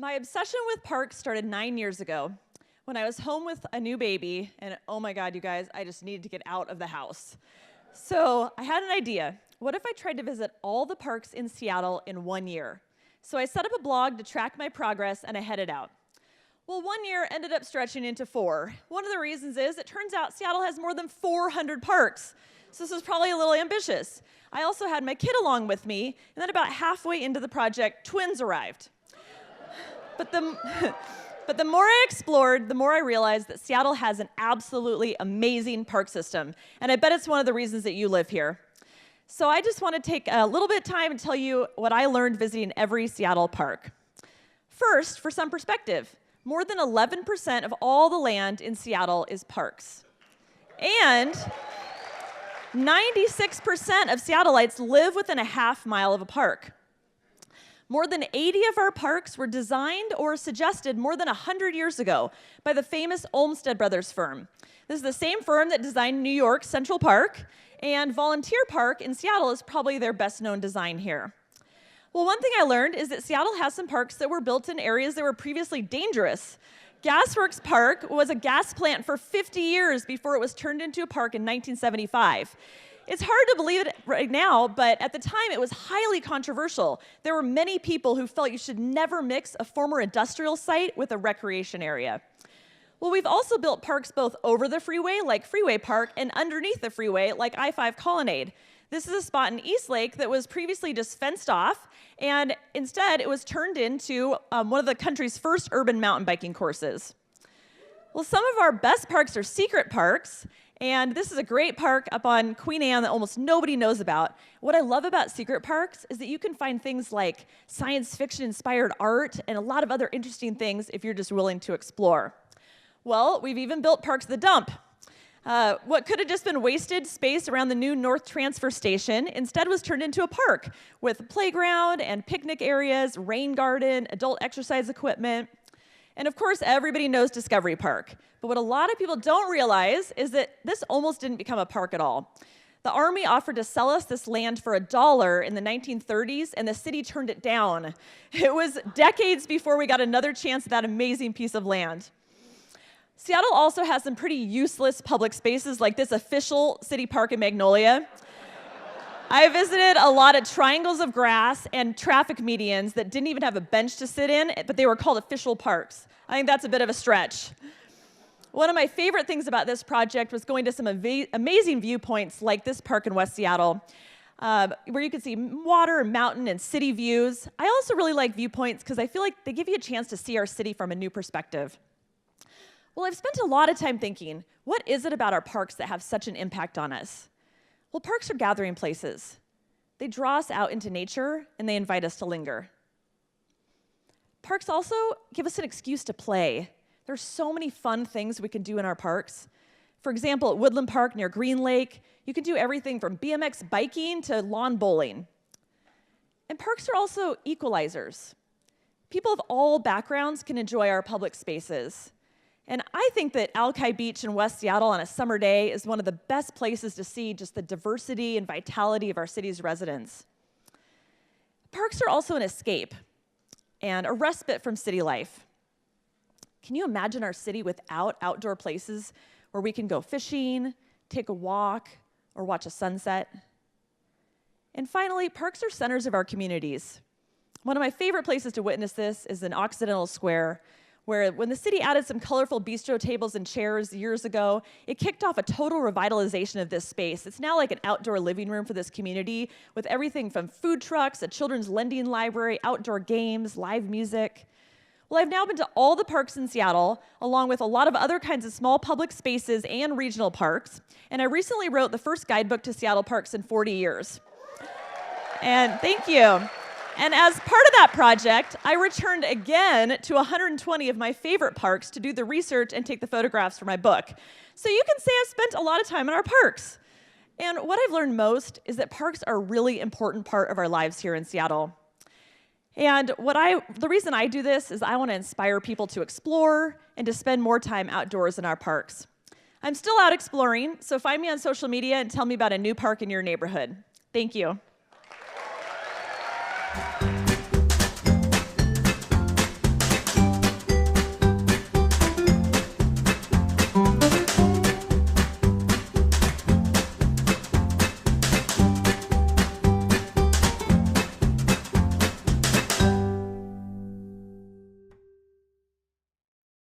My obsession with parks started 9 years ago when I was home with a new baby, and oh my God, you guys, I just needed to get out of the house. So I had an idea. What if I tried to visit all the parks in Seattle in 1 year? So I set up a blog to track my progress, and I headed out. Well, 1 year ended up stretching into 4. One of the reasons is it turns out Seattle has more than 400 parks. So this was probably a little ambitious. I also had my kid along with me, and then about halfway into the project, twins arrived. But the more I explored, the more I realized that Seattle has an absolutely amazing park system, and I bet it's one of the reasons that you live here. So I just want to take a little bit of time and tell you what I learned visiting every Seattle park. First, for some perspective, more than 11% of all the land in Seattle is parks. And 96% of Seattleites live within a half mile of a park. More than 80 of our parks were designed or suggested more than 100 years ago by the famous Olmsted Brothers firm. This is the same firm that designed New York's Central Park, and Volunteer Park in Seattle is probably their best-known design here. Well, one thing I learned is that Seattle has some parks that were built in areas that were previously dangerous. Gasworks Park was a gas plant for 50 years before it was turned into a park in 1975. It's hard to believe it right now, but at the time it was highly controversial. There were many people who felt you should never mix a former industrial site with a recreation area. Well, we've also built parks both over the freeway, like Freeway Park, and underneath the freeway, like I-5 Colonnade. This is a spot in Eastlake that was previously just fenced off, and instead it was turned into one of the country's first urban mountain biking courses. Well, some of our best parks are secret parks, and this is a great park up on Queen Anne that almost nobody knows about. What I love about secret parks is that you can find things like science fiction-inspired art and a lot of other interesting things if you're just willing to explore. Well, we've even built parks the dump. What could have just been wasted space around the new North Transfer Station instead was turned into a park with a playground and picnic areas, rain garden, adult exercise equipment. And of course, everybody knows Discovery Park. But what a lot of people don't realize is that this almost didn't become a park at all. The Army offered to sell us this land for $1 in the 1930s, and the city turned it down. It was decades before we got another chance at that amazing piece of land. Seattle also has some pretty useless public spaces like this official city park in Magnolia. I visited a lot of triangles of grass and traffic medians that didn't even have a bench to sit in, but they were called official parks. I think that's a bit of a stretch. One of my favorite things about this project was going to some amazing viewpoints like this park in West Seattle, where you can see water, mountain, and city views. I also really like viewpoints because I feel like they give you a chance to see our city from a new perspective. Well, I've spent a lot of time thinking, what is it about our parks that have such an impact on us? Well, parks are gathering places. They draw us out into nature, and they invite us to linger. Parks also give us an excuse to play. There's so many fun things we can do in our parks. For example, at Woodland Park near Green Lake, you can do everything from BMX biking to lawn bowling. And parks are also equalizers. People of all backgrounds can enjoy our public spaces. And I think that Alki Beach in West Seattle on a summer day is one of the best places to see just the diversity and vitality of our city's residents. Parks are also an escape and a respite from city life. Can you imagine our city without outdoor places where we can go fishing, take a walk, or watch a sunset? And finally, parks are centers of our communities. One of my favorite places to witness this is in Occidental Square, where when the city added some colorful bistro tables and chairs years ago, it kicked off a total revitalization of this space. It's now like an outdoor living room for this community with everything from food trucks, a children's lending library, outdoor games, live music. Well, I've now been to all the parks in Seattle, along with a lot of other kinds of small public spaces and regional parks, and I recently wrote the first guidebook to Seattle parks in 40 years. And thank you. And as part of that project, I returned again to 120 of my favorite parks to do the research and take the photographs for my book. So you can say I've spent a lot of time in our parks. And what I've learned most is that parks are a really important part of our lives here in Seattle. And the reason I do this is I want to inspire people to explore and to spend more time outdoors in our parks. I'm still out exploring, so find me on social media and tell me about a new park in your neighborhood. Thank you.